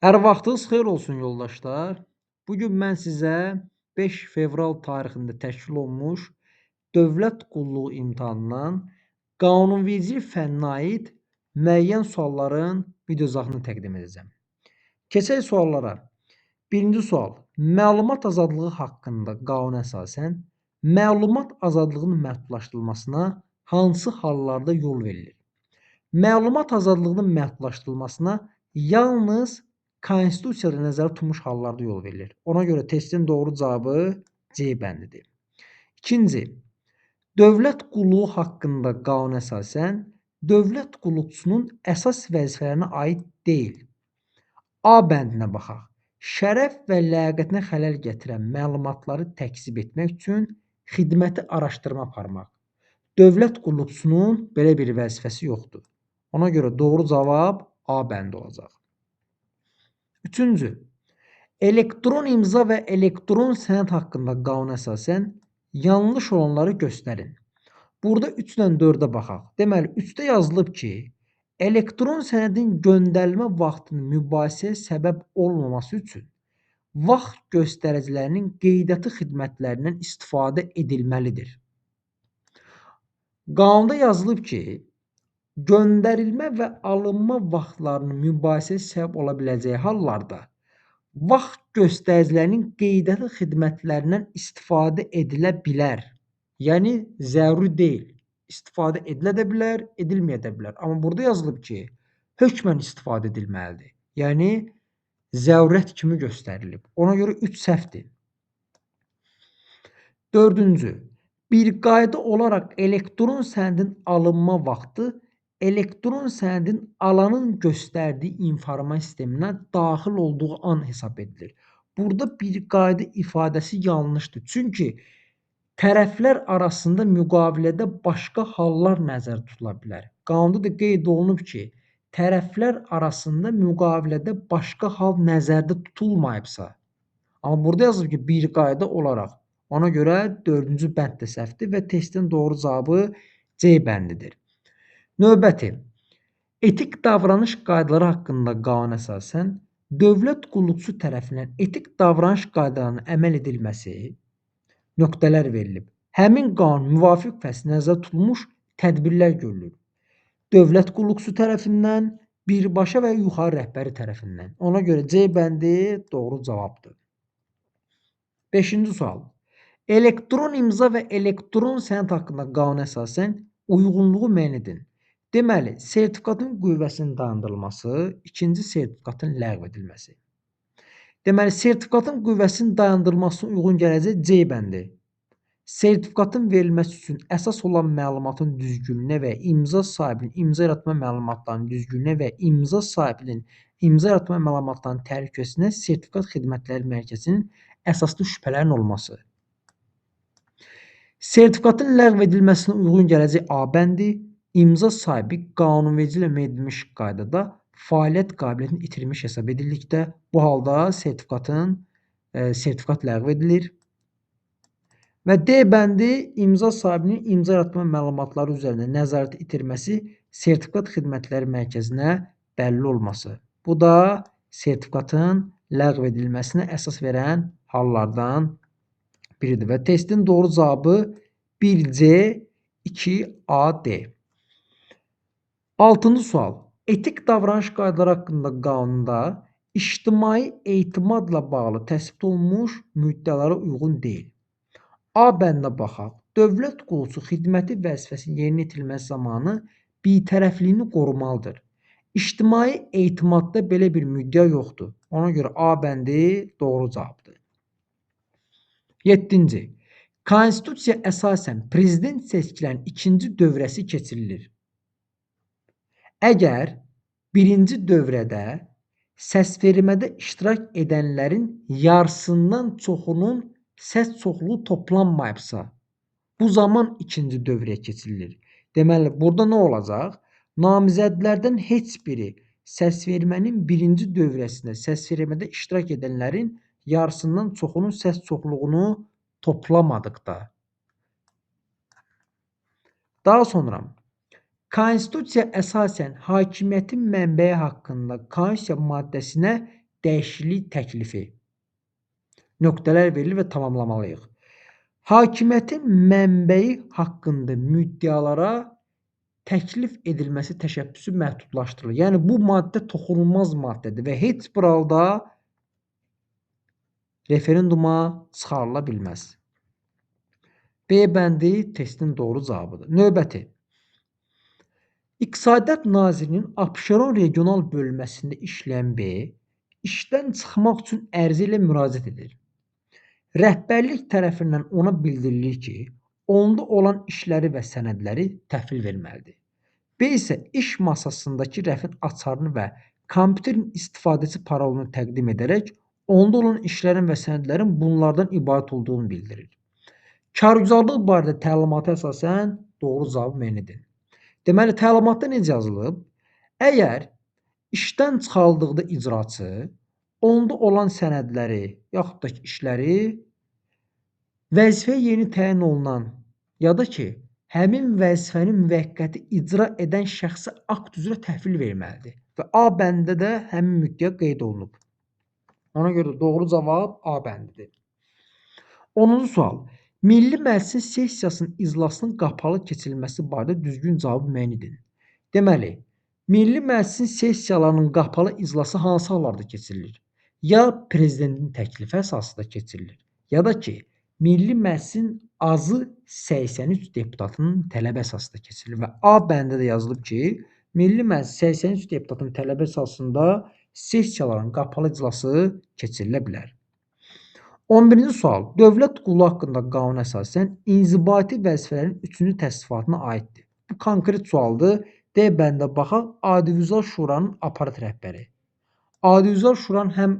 Hər vaxtınız xeyir olsun yoldaşlar. Bugün mən sizə 5 fevral tarixində təşkil olunmuş dövlət qulluğu imtahanından qanunvericilik fənninə aid müəyyən sualların videozahını təqdim edəcəm. Keçək suallara. Birinci sual. Məlumat azadlığı haqqında qanuna əsasən məlumat azadlığının məhdudlaşdırılmasına hansı hallarda yol verilir? Məlumat azadlığının məhdudlaşdırılmasına yalnız Konstitusiyada nəzərdə tutulmuş hallarda yol verilir. Ona görə testin doğru cavabı C bəndidir. İkinci, dövlət qulluğu haqqında qanuna əsasən dövlət qulluqçusunun əsas vəzifələrinə aid deyil. A bəndinə baxaq. Şərəf və ləyaqətinə xələl gətirən məlumatları təkzib etmək üçün xidməti araşdırma aparmaq. Dövlət qulluqçusunun belə bir vəzifəsi yoxdur. Ona görə doğru cavab A bəndi olacaq. Üçüncü, elektron imza və elektron sənəd haqqında qanuna əsasən yanlış olanları göstərin. Burada 3-dən 4-ə baxaq. Deməli, 3-də yazılıb ki, elektron sənədin göndərilmə vaxtının mübahisəyə səbəb olmaması üçün vaxt göstəricilərinin qeydiyyatı xidmətlərindən istifadə edilməlidir. Qanunda yazılıb ki, göndərilmə və alınma vaxtlarının mübahisəyə səbəb ola biləcəyi hallarda vaxt göstəricilərinin qeydiyyatı xidmətlərindən istifadə edilə bilər. Yəni, zəruri deyil. İstifadə edilə də bilər, edilməyə də bilər. Amma burada yazılıb ki, hökmən istifadə edilməlidir. Yəni, zərurət kimi göstərilib. Ona görə 3 səhvdir. Dördüncü, bir qayda olaraq elektron sənədin alınma vaxtı elektron sənədin alanın göstərdiyi informasiya sisteminə daxil olduğu an hesab edilir. Burada bir qayda ifadəsi yanlışdır. Çünki tərəflər arasında müqavilədə başqa hallar nəzərdə tutula bilər. Qanunda da qeyd olunub ki, tərəflər arasında müqavilədə başqa hal nəzərdə tutulmayıbsa. Amma burada yazılıb ki, bir qayda olaraq. Ona görə 4-cü bənd də səhvdir və testin doğru cavabı C bəndidir. Növbəti, etik davranış qaydaları haqqında qanuna əsasən dövlət qulluqçusu tərəfindən etik davranış qaydalarına əməl edilməsi nöqtələr verilib. Həmin qanun müvafiq fəsil nəzərdə tutulmuş tədbirlər görülür. Dövlət qulluqçusu tərəfindən, birbaşa və yuxarı rəhbəri tərəfindən. Ona görə C bəndi doğru cavabdır. 5-ci sual. Elektron imza və elektron sənəd haqqında qanuna əsasən uyğunluğu müəyyən edin. Deməli, sertifikatın qüvvəsinin dayandırılması, ikinci sertifikatın ləğv edilməsi. Deməli, sertifikatın qüvvəsinin dayandırılmasına uyğun gələcək C bəndi. Sertifikatın verilməsi üçün əsas olan məlumatın düzgünlüyünə və imza sahibinin imza yaratma məlumatlarının düzgünlüyünə və imza sahibinin imza yaratma məlumatlarının təhlükəsizliyinə sertifikat xidmətləri mərkəzinin əsaslı şübhələrin olması. Sertifikatın ləğv edilməsinə uyğun gələcək A bəndi, imza sahibi qanunvericiliklə müəyyən edilmiş qaydada fəaliyyət qabiliyyətini itirmiş hesab edildikdə, bu halda sertifikat ləğv edilir. Və D bəndi imza sahibinin imza yaratma məlumatları üzərində nəzarəti itirməsi sertifikat xidmətləri mərkəzinə bəlli olması. Bu da sertifikatın ləğv edilməsinə əsas verən hallardan biridir və testin doğru cavabı 1C, 2AD. 6-cı sual. Etik davranış qaydaları haqqında qanunda ictimai etimadla bağlı təsbit olunmuş müddəalara uyğun deyil. A bəndinə baxaq. Dövlət qulluqçusu xidməti vəzifəsinin yerinə yetirilməsi zamanı birtərəfliyini qorumalıdır. İctimai etimadda belə bir müddəa yoxdur. Ona görə A bəndi doğru cavabdır. 7-ci. Konstitusiya əsasən prezident seçkilərinin ikinci dövrəsi keçirilir. Əgər birinci dövrədə səsvermədə iştirak edənlərin yarısından çoxunun səs çoxluğu toplanmayıbsa, bu zaman ikinci dövrəyə keçirilir. Deməli, burada nə olacaq? Namizədlərdən heç biri səsvermənin birinci dövrəsində səsvermədə iştirak edənlərin yarısından çoxunun səs çoxluğunu toplamadıqda. Daha sonra, Konstitusiya əsasən hakimiyyətin mənbəyi haqqında Konstitusiya maddəsinə dəyişiklik təklifi. Nöqtələr verilir və tamamlamalıyıq. Hakimiyyətin mənbəyi haqqında müddəalara təklif edilməsi təşəbbüsü məhdudlaşdırılır. Yəni bu maddə toxunulmaz maddədir və heç bir halda referenduma çıxarıla bilməz. B bəndi testin doğru cavabıdır. Növbəti. İqtisadiyyat Nazirinin Abşeron regional bölməsində işləyən B, işdən çıxmaq üçün ərizə ilə müraciət edir. Rəhbərlik tərəfindən ona bildirilir ki, onda olan işləri və sənədləri təhvil verməlidir. B isə iş masasındakı rəfin açarını və kompüterin istifadəçi parolunu təqdim edərək, onda olan işlərin və sənədlərin bunlardan ibarət olduğunu bildirir. Kargüzarlıq barədə təlimata əsasən doğru cavab M-dir. Deməli, təlimatda necə yazılıb? Əgər işdən çıxarıldıqda icraçı, onda olan sənədləri yaxud da işləri vəzifəyə yeni təyin olunan ya da ki, həmin vəzifəni müvəqqəti icra edən şəxsə akt üzrə təhvil verməlidir. Və A bəndində də həmin müddəa qeyd olunub. Ona görə doğru cavab A bəndidir. 10-cu sual. Milli Məclisin sessiyasının iclasının qapalı keçirilməsi barədə düzgün cavabı müəyyən. Deməli, Milli Məclisin sessiyalarının qapalı iclası hansı hallarda keçirilir? Ya prezidentin təklifi əsasında keçirilir, ya da ki, Milli Məclisin azı 83 deputatının tələbi əsasında keçirilir və A bəndində də yazılıb ki, Milli Məclis 83 deputatın tələbi əsasında sessiyaların qapalı iclası keçirilə bilər. 11-ci sual. Dövlət qulu haqqında qanuna əsasən inzibati vəzifələrin 3-cü təsnifatına aiddir. Bu konkret sualdır. D bəndində baxaq, Audiovizual Şuranın aparat rəhbəri. Audiovizual Şuranın həm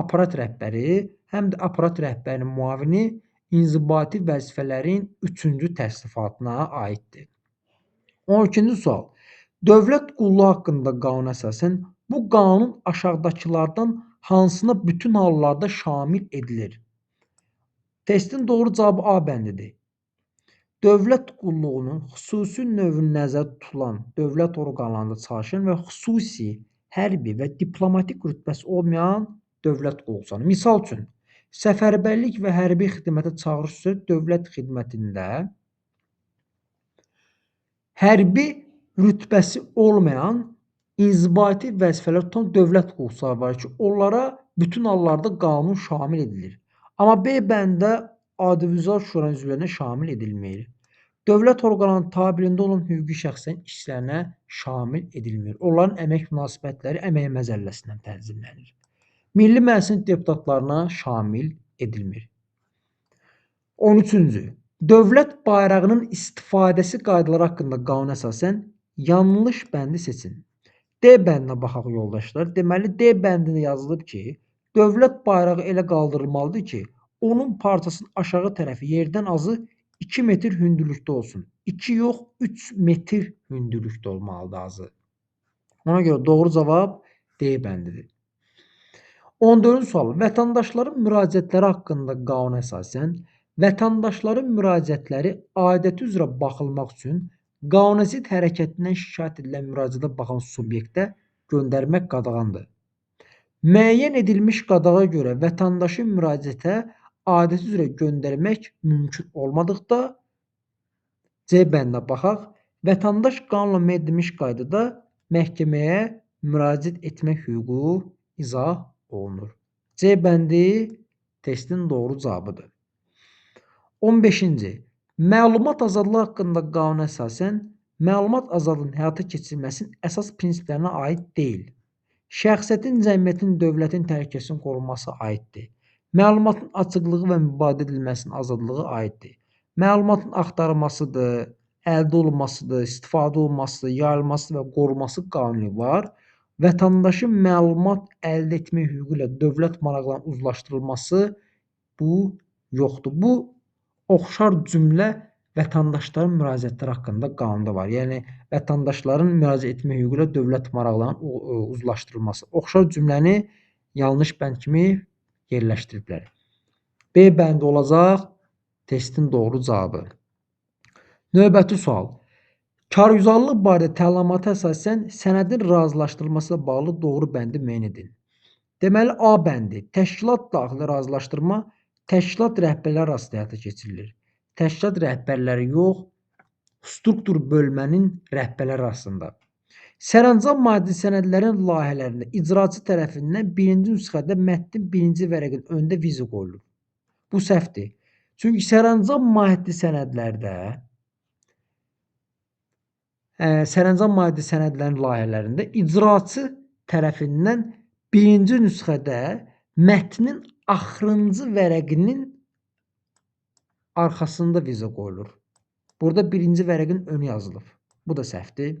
aparat rəhbəri, həm də aparat rəhbərinin müavini inzibati vəzifələrin 3-cü təsnifatına aiddir. 12-ci sual. Dövlət qulluğu haqqında qanuna əsasən bu qanun aşağıdakılardan hansına bütün hallarda şamil edilir? Testin doğru cavabı A bəndidir. Dövlət qulluğunun xüsusi növün nəzərdə tutulan dövlət orqanlarında çalışan və xüsusi, hərbi və diplomatik rütbəsi olmayan dövlət qulluqçuları. Misal üçün, səfərbərlik və hərbi xidmətə çağırış üzrə dövlət xidmətində hərbi rütbəsi olmayan inzibati vəzifələr tutan dövlət qulluqçuları var ki, onlara bütün hallarda qanun şamil edilir. Amma B bəndində audiovizual şuranın üzvlərinə şamil edilmir. Dövlət orqanlarının tabeliyində olan hüquqi şəxslərin işlərinə şamil edilmir. Onların əmək münasibətləri əmək məzəlləsindən tənzimlənir. Milli Məclisin deputatlarına şamil edilmir. 13-cü. Dövlət bayrağının istifadəsi qaydaları haqqında qanuna əsasən yanlış bəndi seçin. D bəndinə baxaq yoldaşlar. Deməli, D bəndində yazılıb ki, dövlət bayrağı elə qaldırılmalıdır ki, onun parçasının aşağı tərəfi yerdən azı 2 metr hündürlükdə olsun. 2 yox, 3 metr hündürlükdə olmalıdır azı. Ona görə doğru cavab D bəndidir. 14-cü sual. Vətəndaşların müraciətləri haqqında qanuna əsasən, vətəndaşların müraciətləri aidiyyəti üzrə baxılmaq üçün qanunazidd hərəkətindən şikayət edilən müraciətə baxan subyektə göndərmək qadağandır. Müəyyən edilmiş qadağa görə vətəndaşı müraciətə aidiyyəti üzrə göndərmək mümkün olmadıqda C bəndinə baxaq. Vətəndaş qanunla müəyyən edilmiş qaydada məhkəməyə müraciət etmək hüququ izah olunur. C bəndi testin doğru cavabıdır. 15-ci. Məlumat azadlığı haqqında qanuna əsasən məlumat azadlığının həyata keçirilməsinin əsas prinsiplərinə aid deyil. Şəxsiyyətin, cəmiyyətin, dövlətin təhlükəsizliyinin qorunması aiddir. Məlumatın açıqlığı və mübadilə edilməsinin azadlığı aiddir. Məlumatın axtarılmasıdır, əldə olunmasıdır, istifadə olunması, yayılması və qorunması qanunu var. Vətəndaşın məlumat əldə etmə hüququ ilə dövlət maraqlarının uzlaşdırılması bu yoxdur. Bu oxşar cümlə vətəndaşların müraciətləri haqqında qanunda var. Yəni, vətəndaşların müraciət etmə hüququ ilə dövlət maraqlarının uzlaşdırılması. Oxşar cümləni yanlış bənd kimi yerləşdiriblər. B bəndi olacaq testin doğru cavabı. Növbəti sual. Kargüzarlıq barədə təlimata əsasən sənədin razılaşdırılması ilə bağlı doğru bəndi müəyyən edin. Deməli A bəndi təşkilat daxili razılaşdırma təşkilat rəhbərləri arasında həyata keçirilir. Təşkilat rəhbərləri yox, struktur bölmənin rəhbərləri arasında. Sərəncam maddi sənədlərin layihələrində icraçı tərəfindən birinci nüsxədə mətnin birinci vərəqin önündə viza qoyulur. Bu səhvdir. Çünki sərəncam maddi sənədlərin layihələrində icraçı tərəfindən birinci nüsxədə mətnin axırıncı vərəqinin arxasında viza qoyulur. Burada birinci vərəqin önü yazılıb. Bu da səhvdir.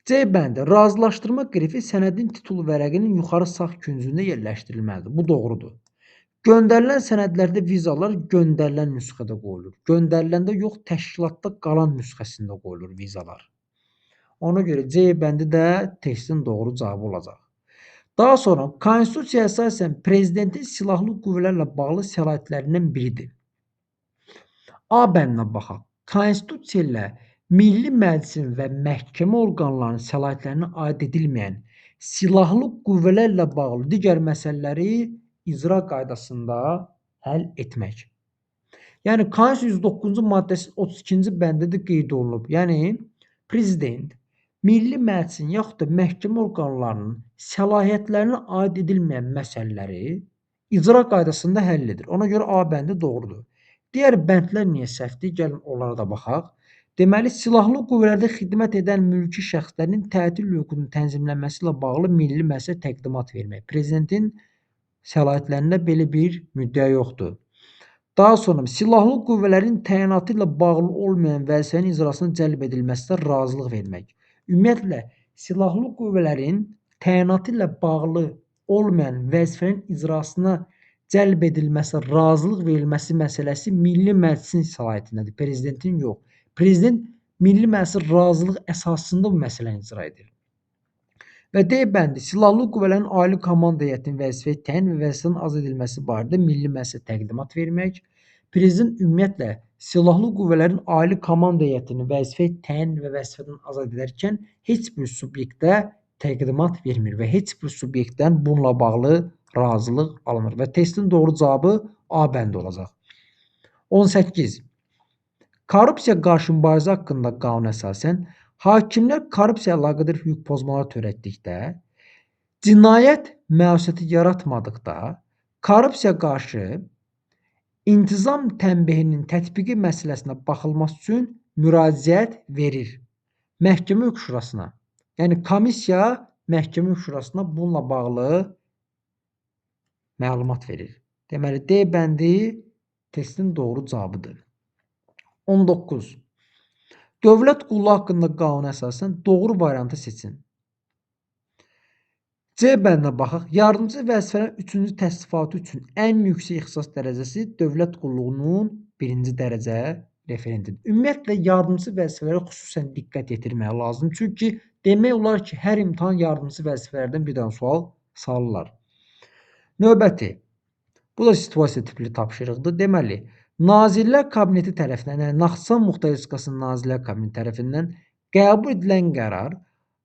C bəndi razılaşdırma qrifi sənədin titul vərəqinin yuxarı sağ küncündə yerləşdirilməlidir. Bu doğrudur. Göndərilən sənədlərdə vizalar göndərilən nüsxədə qoyulur. Göndəriləndə yox, təşkilatda qalan nüsxəsində qoyulur vizalar. Ona görə C bəndi də testin doğru cavabı olacaq. Daha sonra Konstitusiyaya əsasən prezidentin silahlı qüvvələrlə bağlı səlahiyyətlərindən biridir. A bəndinə baxaq. Konstitusiya ilə Milli Məclisin və məhkəmə orqanlarının səlahiyyətlərinə aid edilməyən silahlı qüvvələrlə bağlı digər məsələləri icra qaydasında həll etmək. Yəni Konstitusiyanın 109-cu maddəsi 32-ci bəndə də qeyd olunub. Yəni prezident Milli Məclisin yaxud da məhkəmə orqanlarının səlahiyyətlərinə aid edilməyən məsələləri icra qaydasında həll edir. Ona görə A bəndi doğrudur. Digər bəndlər niyə səhvdir? Gəlin onlara da baxaq. Deməli, silahlı qüvvələrdə xidmət edən mülki şəxslərin tətil hüququnun tənzimlənməsi ilə bağlı Milli Məclisə təqdimat vermək. Prezidentin səlahiyyətlərində belə bir müddəa yoxdur. Daha sonra silahlı qüvvələrin təyinatı ilə bağlı olmayan vəzifənin icrasına cəlb edilməsinə razılıq vermək. Ümumiyyətlə, silahlı qüvvələrin təyinatı ilə bağlı olmayan vəzifənin icrasına cəlb edilməsi, razılıq verilməsi məsələsi Milli Məclisin səlahiyyətindədir, prezidentin yox. Prezident Milli Məclisin razılıq əsasında bu məsələni icra edir. Və D bəndi silahlı qüvvələrin ali komanda heyətinin vəzifəyə təyin və vəzifədən azad edilməsi barədə Milli Məclisə təqdimat vermək. Prezident ümumiyyətlə silahlı qüvvələrin ali komanda heyətini vəzifəyə təyin və vəzifədən azad edərkən heç bir subyektə təqdimat vermir və heç bir subyektdən bununla bağlı razılıq alınır və testin doğru cavabı A bəndi olacaq. 18. Korrupsiya qarşı mübarizə haqqında qanuna əsasən hakimlər korrupsiya əlaqədar hüquq pozmaları törətdikdə, cinayət məsuliyyəti yaratmadıqda, korrupsiya qarşı intizam tənbihinin tətbiqi məsələsinə baxılması üçün müraciət verir məhkəmə hüquq şurasına. Yəni komissiya məhkəmə hüquq şurasına bununla bağlı məlumat verir. Deməli D bəndi testin doğru cavabıdır. 19. Dövlət qulluğu haqqında qanuna əsasən doğru variantı seçin. C bəndinə baxaq. Yardımcı vəzifələrin 3-cü təsnifatı üçün ən yüksək ixtisas dərəcəsi dövlət qulluğunun 1-ci dərəcə referentidir. Ümumiyyətlə, yardımcı vəzifələrə xüsusən diqqət yetirmək lazımdır. Çünki demək olar ki, hər imtahan yardımcı vəzifələrdən bir dənə sual salırlar. Növbəti. Bu da situasiya tipli tapşırıqdır. Deməli, Nazirlər Kabineti tərəfindən, yəni Naxçıvan Muxtar Respublikasının Nazirlər Kabineti tərəfindən qəbul edilən qərar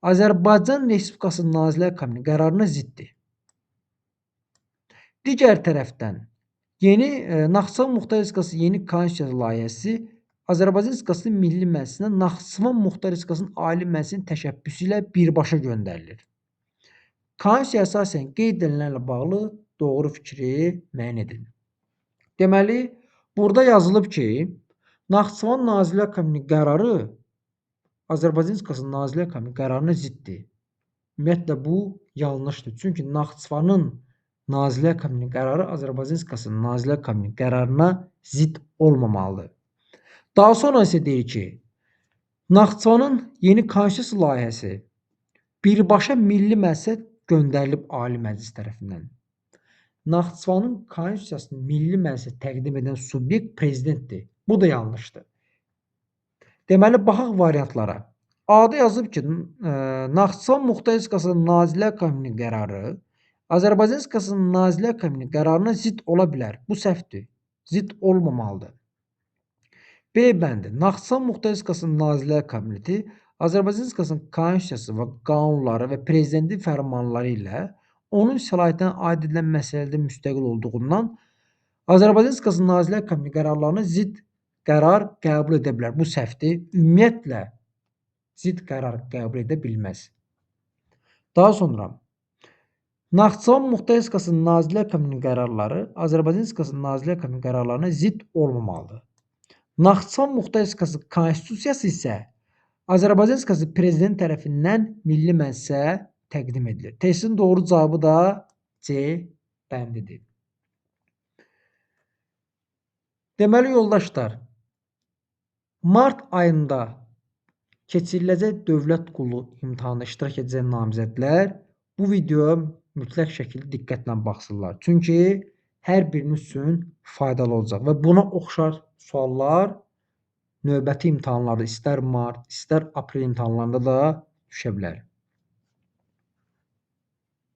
Azərbaycan Respublikasının Nazirlər Kabineti qərarına ziddir. Digər tərəfdən, Naxçıvan Muxtar Respublikası yeni konstitusiya layihəsi Azərbaycan Respublikasının Milli Məclisinə Naxçıvan Muxtar Respublikasının Ali Məclisinin təşəbbüsü ilə birbaşa göndərilir. Konstitusiyaya əsasən qeyd edilənlərlə bağlı doğru fikri müəyyən edin. Deməli, burada yazılıb ki, Naxçıvan Nazirlər Kabineti qərarı Azərbaycan Respublikasının Nazirlər Kabineti qərarına ziddir. Ümumiyyətlə, bu yanlışdır. Çünki Naxçıvanın Nazirlər Kabineti qərarı Azərbaycan Respublikasının Nazirlər Kabineti qərarına zid olmamalıdır. Daha sonra isə deyir ki, Naxçıvanın yeni konstitusiya layihəsi birbaşa Milli Məclisə göndərilib Ali Məclis tərəfindən. Naxçıvanın konstitusiyasını Milli Məclisə təqdim edən subyekt prezidentdir. Bu da yanlışdır. Deməli, baxaq variantlara. A-da yazıb ki, Naxçıvan Muxtar Respublikasının Nazirlər Kabineti qərarı Azərbaycan Respublikasının Nazirlər Kabineti qərarına zid ola bilər. Bu səhvdir. Zid olmamalıdır. B bəndi. Naxçıvan Muxtar Respublikasının Nazirlər Kabineti Azərbaycan Respublikasının konstitusiyası və qanunları və prezidentin fərmanları ilə onun səlahiyyətinə aid edilən məsələdə müstəqil olduğundan Azərbaycan Respublikası Nazirlər Kabineti qərarlarına zidd qərar qəbul edə bilər. Bu səhvdir. Ümumiyyətlə zidd qərar qəbul edə bilməz. Daha sonra Naxçıvan Muxtar Respublikası Nazirlər Kabinetinin qərarları Azərbaycan Respublikası Nazirlər Kabinetinin qərarlarına zidd olmamalıdır. Naxçıvan Muxtar Respublikası Konstitusiyası isə Azərbaycan Respublikası Prezident tərəfindən Milli Məclisə təqdim edilir. Testin doğru cavabı da C bəndidir. Deməli yoldaşlar, mart ayında keçiriləcək dövlət qulu imtahanında iştirak edəcək namizədlər bu videoya mütləq şəkildə diqqətlə baxsınlar. Çünki hər biriniz üçün faydalı olacaq və buna oxşar suallar növbəti imtahanlarda istər mart, istər aprel imtahanlarında da düşə bilər.